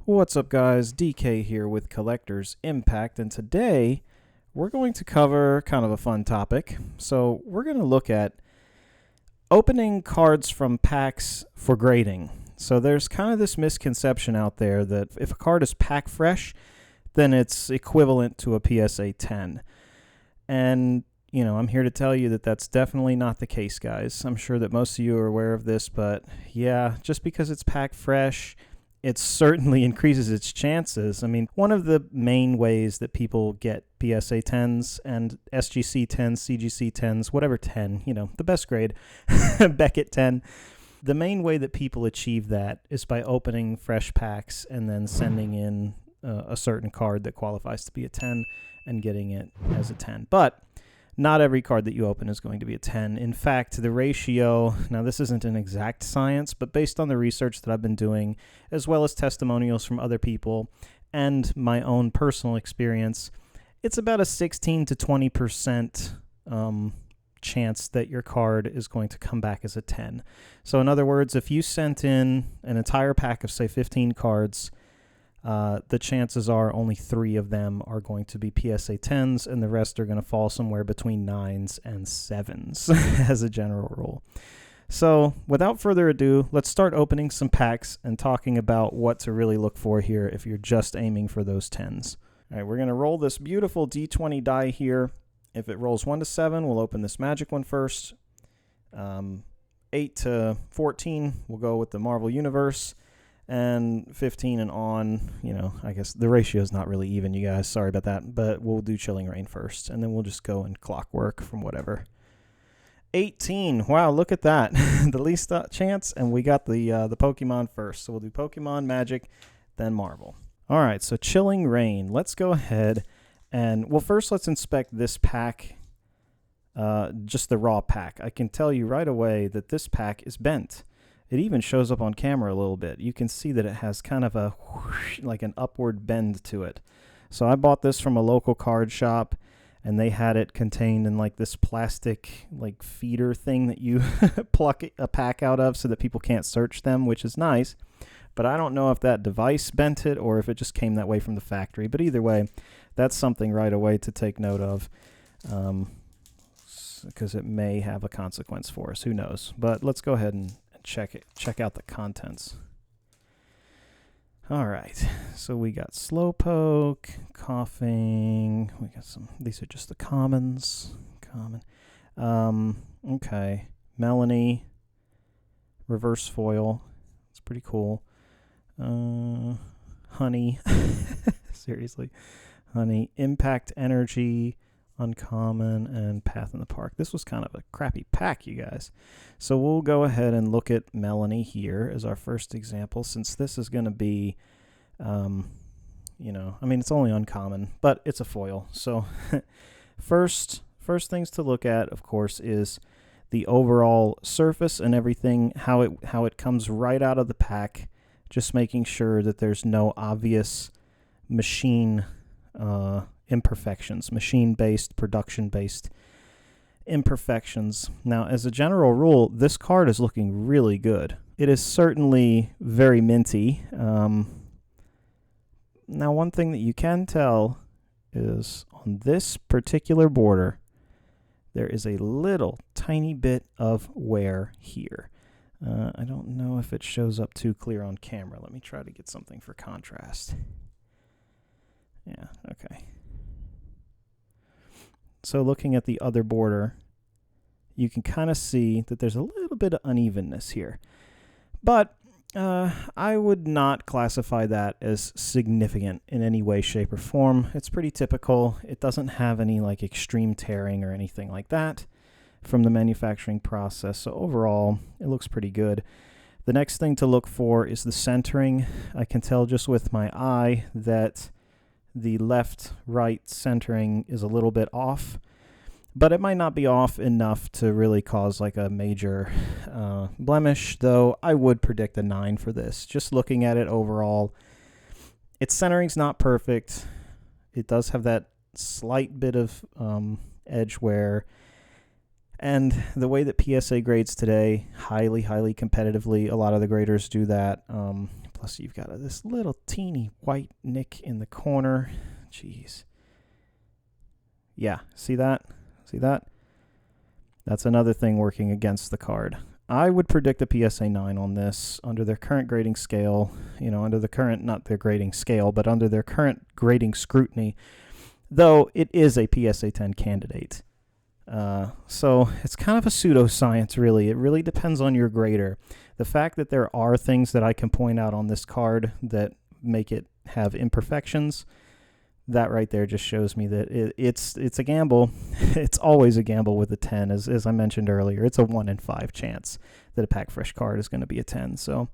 What's up, guys? DK here with Collector's Impact, and today we're going to cover kind of a fun topic. So we're going to look at opening cards from packs for grading. So there's kind of this misconception out there that if a card is pack fresh, then it's equivalent to a PSA 10. And, I'm here to tell you that that's definitely not the case, guys. I'm sure that most of you are aware of this, but yeah, just because it's pack fresh, it certainly increases its chances. I mean, one of the main ways that people get PSA 10s and SGC 10s, CGC 10s, whatever 10, the best grade, Beckett 10, the main way that people achieve that is by opening fresh packs and then sending in a certain card that qualifies to be a 10 and getting it as a 10. But not every card that you open is going to be a 10. In fact, the ratio, now this isn't an exact science, but based on the research that I've been doing, as well as testimonials from other people and my own personal experience, it's about a 16 to 20% chance that your card is going to come back as a 10. So in other words, if you sent in an entire pack of, say, 15 cards, the chances are only 3 of them are going to be PSA 10s, and the rest are going to fall somewhere between 9s and 7s as a general rule. So without further ado, let's start opening some packs and talking about what to really look for here if you're just aiming for those 10s. All right, we're going to roll this beautiful D20 die here. If it rolls 1 to 7, we'll open this magic one first. 8 to 14, we'll go with the Marvel Universe. And 15 and on, I guess the ratio is not really even, you guys. Sorry about that. But we'll do Chilling Reign first, and then we'll just go in clockwork from whatever. 18. Wow, look at that. The least chance, and we got the Pokemon first. So we'll do Pokemon, Magic, then Marvel. All right, so Chilling Reign. Let's go ahead and, first let's inspect this pack, just the raw pack. I can tell you right away that this pack is bent. It even shows up on camera a little bit. You can see that it has kind of a whoosh, like an upward bend to it. So I bought this from a local card shop, and they had it contained in like this plastic like feeder thing that you pluck a pack out of so that people can't search them, which is nice. But I don't know if that device bent it or if it just came that way from the factory. But either way, that's something right away to take note of, because it may have a consequence for us. Who knows? But let's go ahead and check out the contents. All right, so we got Slowpoke, Coughing. We got some. These are just the commons. Okay, Melanie, Reverse Foil. It's pretty cool. Honey, seriously, Honey, Impact Energy, Uncommon, and Path in the Park. This was kind of a crappy pack, you guys. So we'll go ahead and look at Melanie here as our first example, since this is going to be, it's only uncommon, but it's a foil. So first things to look at, of course, is the overall surface and everything, how it comes right out of the pack, just making sure that there's no obvious machine imperfections, machine-based, production-based imperfections. Now, as a general rule, this card is looking really good. It is certainly very minty. Now, one thing that you can tell is on this particular border, there is a little tiny bit of wear here. I don't know if it shows up too clear on camera. Let me try to get something for contrast. Yeah, okay. So looking at the other border, you can kind of see that there's a little bit of unevenness here. But I would not classify that as significant in any way, shape, or form. It's pretty typical. It doesn't have any like extreme tearing or anything like that from the manufacturing process. So overall, it looks pretty good. The next thing to look for is the centering. I can tell just with my eye that the left-right centering is a little bit off, but it might not be off enough to really cause like a major blemish, though I would predict a 9 for this. Just looking at it overall, its centering's not perfect. It does have that slight bit of edge wear, and the way that PSA grades today, highly competitively, a lot of the graders do that. Plus, you've got this little teeny white nick in the corner. Jeez. Yeah, see that? See that? That's another thing working against the card. I would predict a PSA 9 on this under their current grading scale, under the current, not their grading scale, but under their current grading scrutiny, though it is a PSA 10 candidate. So it's kind of a pseudoscience, really. It really depends on your grader. The fact that there are things that I can point out on this card that make it have imperfections, that right there just shows me that it's a gamble. It's always a gamble with a 10, as I mentioned earlier. It's a 1 in 5 chance that a pack fresh card is going to be a 10. So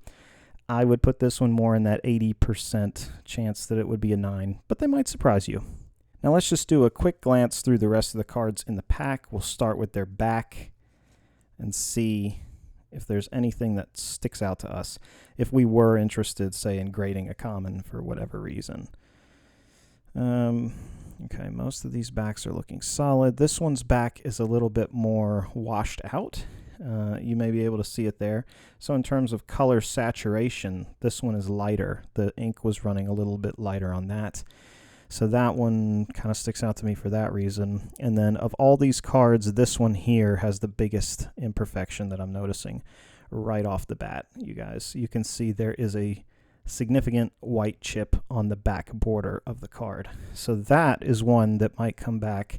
I would put this one more in that 80% chance that it would be a 9, but they might surprise you. Now let's just do a quick glance through the rest of the cards in the pack. We'll start with their back and see if there's anything that sticks out to us if we were interested, say, in grading a common for whatever reason. Okay, most of these backs are looking solid. This one's back is a little bit more washed out. You may be able to see it there. So in terms of color saturation, this one is lighter. The ink was running a little bit lighter on that. So that one kind of sticks out to me for that reason. And then of all these cards, this one here has the biggest imperfection that I'm noticing right off the bat, you guys. You can see there is a significant white chip on the back border of the card. So that is one that might come back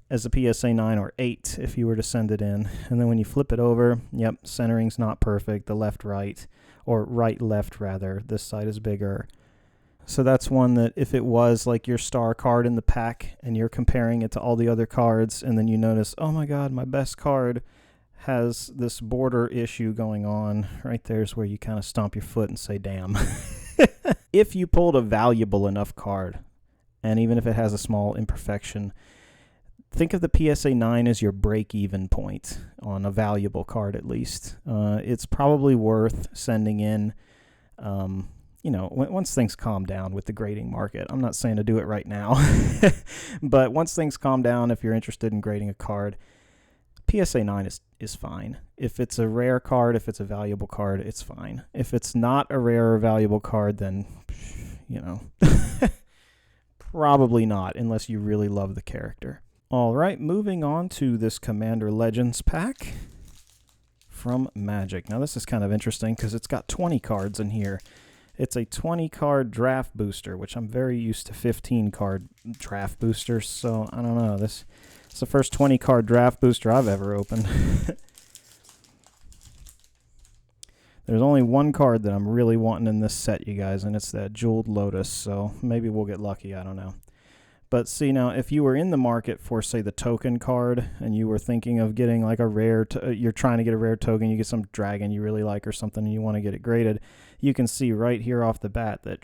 as a PSA 9 or 8 if you were to send it in. And then when you flip it over, yep, centering's not perfect. The left-right, or right-left rather, this side is bigger. So that's one that if it was like your star card in the pack and you're comparing it to all the other cards and then you notice, oh my God, my best card has this border issue going on, right there's where you kind of stomp your foot and say, damn. If you pulled a valuable enough card, and even if it has a small imperfection, think of the PSA 9 as your break-even point on a valuable card at least. It's probably worth sending in, once things calm down with the grading market. I'm not saying to do it right now, but once things calm down, if you're interested in grading a card, PSA 9 is fine. If it's a rare card, if it's a valuable card, it's fine. If it's not a rare or valuable card, then, probably not, unless you really love the character. All right, moving on to this Commander Legends pack from Magic. Now, this is kind of interesting because it's got 20 cards in here. It's a 20-card draft booster, which I'm very used to 15-card draft boosters, so I don't know. This is the first 20-card draft booster I've ever opened. There's only one card that I'm really wanting in this set, you guys, and it's that Jeweled Lotus, so maybe we'll get lucky, I don't know. But see, now, if you were in the market for, say, the token card, and you were thinking of getting, like, a rare, you're trying to get a rare token, you get some dragon you really like or something, and you want to get it graded, you can see right here off the bat that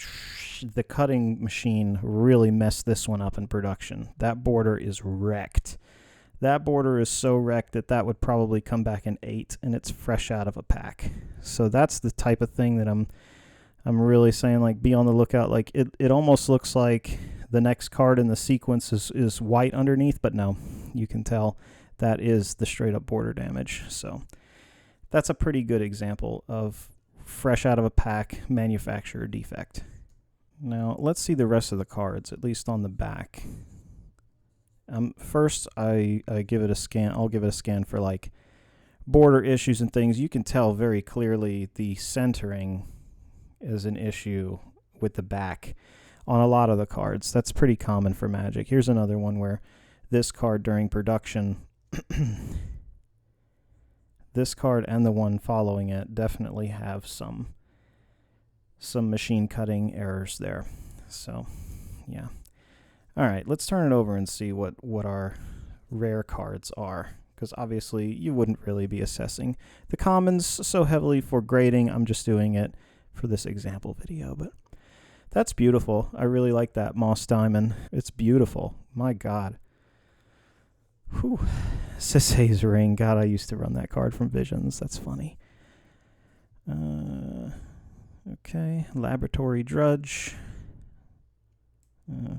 the cutting machine really messed this one up in production. That border is wrecked. That border is so wrecked that would probably come back in 8, and it's fresh out of a pack. So that's the type of thing that I'm really saying, like, be on the lookout. Like, it almost looks like the next card in the sequence is white underneath, but no, you can tell that is the straight-up border damage. So that's a pretty good example of fresh out of a pack manufacturer defect. Now, let's see the rest of the cards, at least on the back. First, I give it a scan. I'll give it a scan for, like, border issues and things. You can tell very clearly the centering is an issue with the back on a lot of the cards. That's pretty common for Magic. Here's another one where this card during production, this card and the one following it definitely have some machine cutting errors there. So, yeah. All right, let's turn it over and see what our rare cards are, because obviously you wouldn't really be assessing the commons so heavily for grading. I'm just doing it for this example video, but that's beautiful. I really like that Moss Diamond. It's beautiful. My God. Whew. Sisei's Ring. God, I used to run that card from Visions. That's funny. Okay. Laboratory Drudge.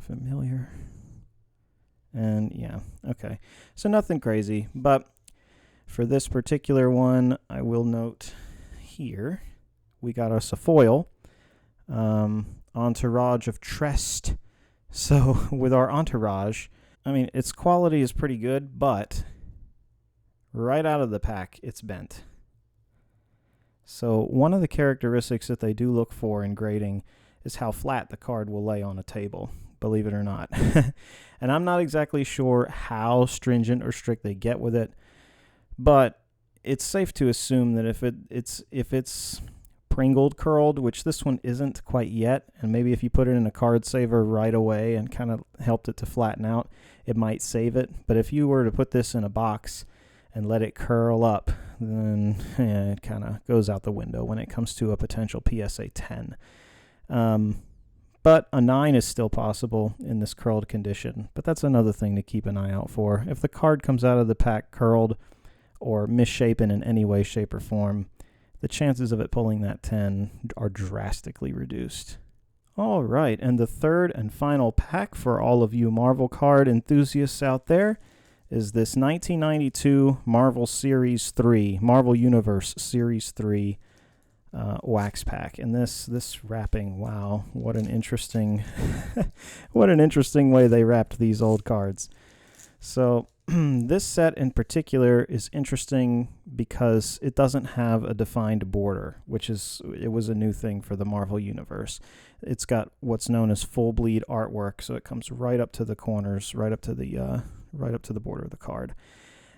Familiar. And yeah, okay. So nothing crazy, but for this particular one, I will note here, we got us a foil entourage of Trest. So with our entourage, I mean, its quality is pretty good, but right out of the pack, it's bent. So one of the characteristics that they do look for in grading is how flat the card will lay on a table, believe it or not. And I'm not exactly sure how stringent or strict they get with it, but it's safe to assume that if it's Pringled curled, which this one isn't quite yet, and maybe if you put it in a card saver right away and kind of helped it to flatten out, it might save it. But if you were to put this in a box and let it curl up, then it kind of goes out the window when it comes to a potential PSA 10. But a 9 is still possible in this curled condition, but that's another thing to keep an eye out for. If the card comes out of the pack curled or misshapen in any way, shape, or form, the chances of it pulling that 10 are drastically reduced. All right, and the third and final pack for all of you Marvel card enthusiasts out there is this 1992 Marvel Series 3, Marvel Universe Series 3 wax pack. And this wrapping, wow, what an interesting what an interesting way they wrapped these old cards. So this set in particular is interesting because it doesn't have a defined border, it was a new thing for the Marvel Universe. It's got what's known as full bleed artwork, so it comes right up to the corners, right up to the border of the card.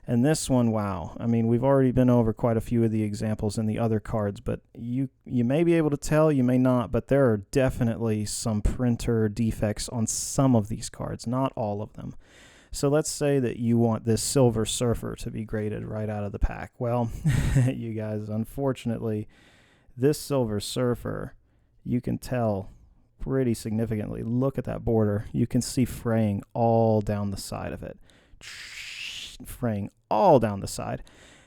And this one, wow. I mean, we've already been over quite a few of the examples in the other cards, but you may be able to tell, you may not, but there are definitely some printer defects on some of these cards, not all of them. So let's say that you want this Silver Surfer to be graded right out of the pack. Well, you guys, unfortunately, this Silver Surfer, you can tell pretty significantly. Look at that border. You can see fraying all down the side of it. Fraying all down the side.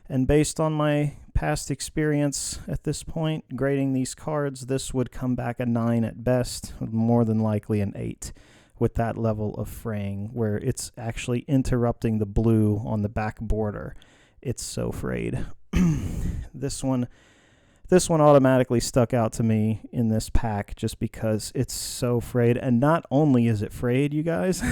And based on my past experience at this point, grading these cards, this would come back a 9 at best, more than likely an 8. With that level of fraying where it's actually interrupting the blue on the back border. It's so frayed. This one automatically stuck out to me in this pack just because it's so frayed. And not only is it frayed, you guys,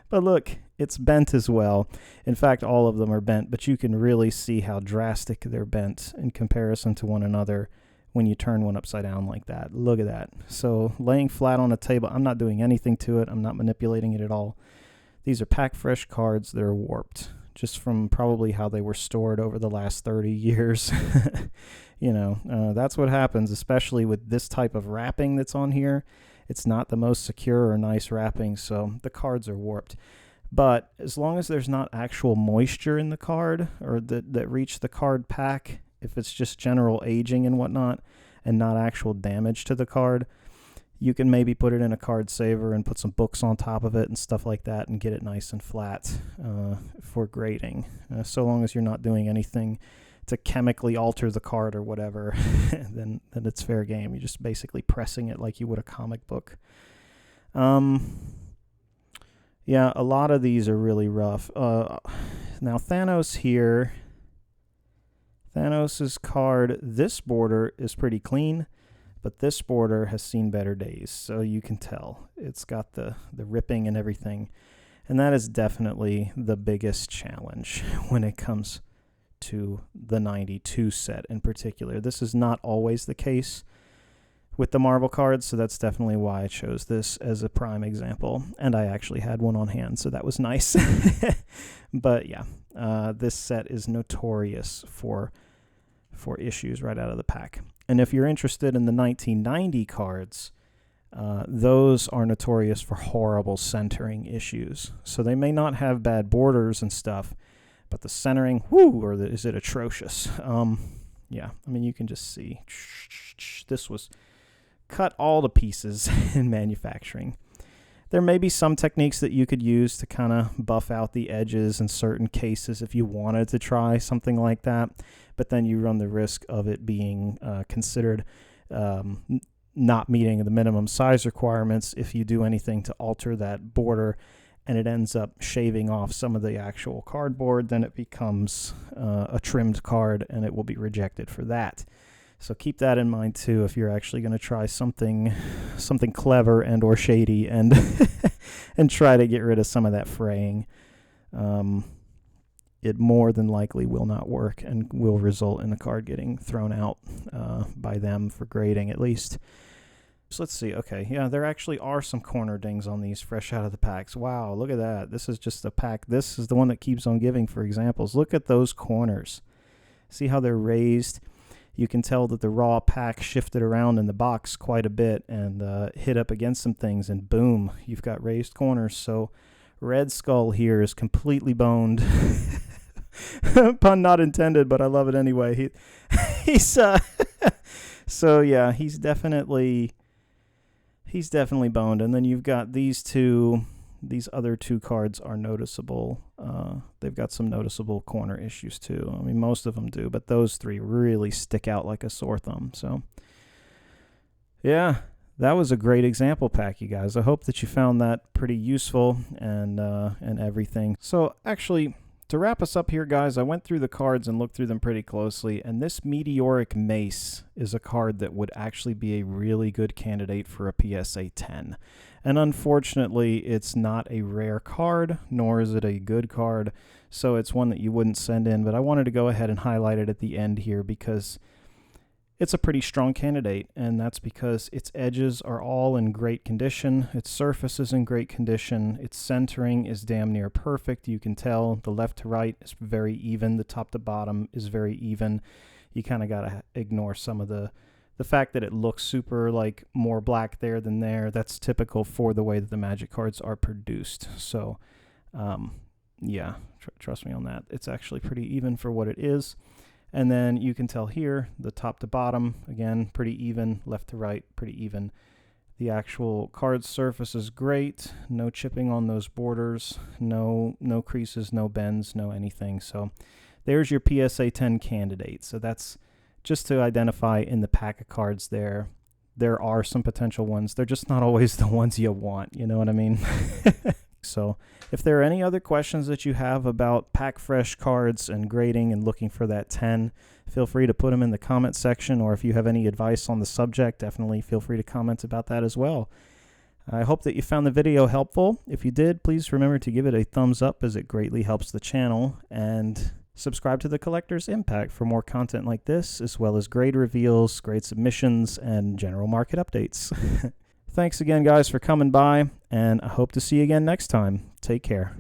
but look, it's bent as well. In fact, all of them are bent, but you can really see how drastic they're bent in comparison to one another when you turn one upside down like that. Look at that. So laying flat on a table, I'm not doing anything to it. I'm not manipulating it at all. These are pack fresh cards that are warped just from probably how they were stored over the last 30 years. That's what happens, especially with this type of wrapping that's on here. It's not the most secure or nice wrapping, so the cards are warped. But as long as there's not actual moisture in the card or that reach the card pack, if it's just general aging and whatnot and not actual damage to the card, you can maybe put it in a card saver and put some books on top of it and stuff like that and get it nice and flat for grading. So long as you're not doing anything to chemically alter the card or whatever, then it's fair game. You're just basically pressing it like you would a comic book. Yeah, a lot of these are really rough. Now Thanos here, Thanos's card, this border is pretty clean, but this border has seen better days, so you can tell. It's got the ripping and everything, and that is definitely the biggest challenge when it comes to the 92 set in particular. This is not always the case with the Marvel cards, so that's definitely why I chose this as a prime example, and I actually had one on hand, so that was nice. But yeah, this set is notorious for issues right out of the pack. And if you're interested in the 1990 cards, those are notorious for horrible centering issues. So they may not have bad borders and stuff, but the centering, is it atrocious? Yeah, I mean, you can just see this was cut all to pieces in manufacturing. There may be some techniques that you could use to kind of buff out the edges in certain cases if you wanted to try something like that, but then you run the risk of it being considered not meeting the minimum size requirements if you do anything to alter that border and it ends up shaving off some of the actual cardboard. Then it becomes a trimmed card and it will be rejected for that. So keep that in mind too if you're actually going to try something clever and or shady and and try to get rid of some of that fraying. It more than likely will not work and will result in the card getting thrown out by them for grading at least. So let's see. Okay, yeah, there actually are some corner dings on these fresh out of the packs. Wow, look at that. This is just a pack. This is the one that keeps on giving for examples. Look at those corners. See how they're raised? You can tell that the raw pack shifted around in the box quite a bit and hit up against some things, and boom, you've got raised corners. So Red Skull here is completely boned. Pun not intended, but I love it anyway. He's so yeah, he's definitely boned. And then you've got these other two cards are noticeable. They've got some noticeable corner issues too. I mean, most of them do, but those three really stick out like a sore thumb. So yeah, that was a great example pack, you guys. I hope that you found that pretty useful and everything. So actually, to wrap us up here, guys, I went through the cards and looked through them pretty closely, and this Meteoric Mace is a card that would actually be a really good candidate for a PSA 10. And unfortunately, it's not a rare card, nor is it a good card, so it's one that you wouldn't send in, but I wanted to go ahead and highlight it at the end here because it's a pretty strong candidate, and that's because its edges are all in great condition, its surface is in great condition, its centering is damn near perfect. You can tell the left to right is very even, the top to bottom is very even. You kind of got to ignore some of the fact that it looks super like more black there than there. That's typical for the way that the Magic cards are produced. So yeah, trust me on that. It's actually pretty even for what it is. And then you can tell here, the top to bottom, again, pretty even, left to right, pretty even. The actual card surface is great, no chipping on those borders, no creases, no bends, no anything. So there's your PSA 10 candidate. So that's just to identify in the pack of cards there. There are some potential ones. They're just not always the ones you want, you know what I mean? So if there are any other questions that you have about pack fresh cards and grading and looking for that 10, feel free to put them in the comment section, or if you have any advice on the subject, definitely feel free to comment about that as well. I hope that you found the video helpful. If you did, please remember to give it a thumbs up as it greatly helps the channel, and subscribe to the Collector's Impact for more content like this, as well as grade reveals, grade submissions, and general market updates. Thanks again, guys, for coming by, and I hope to see you again next time. Take care.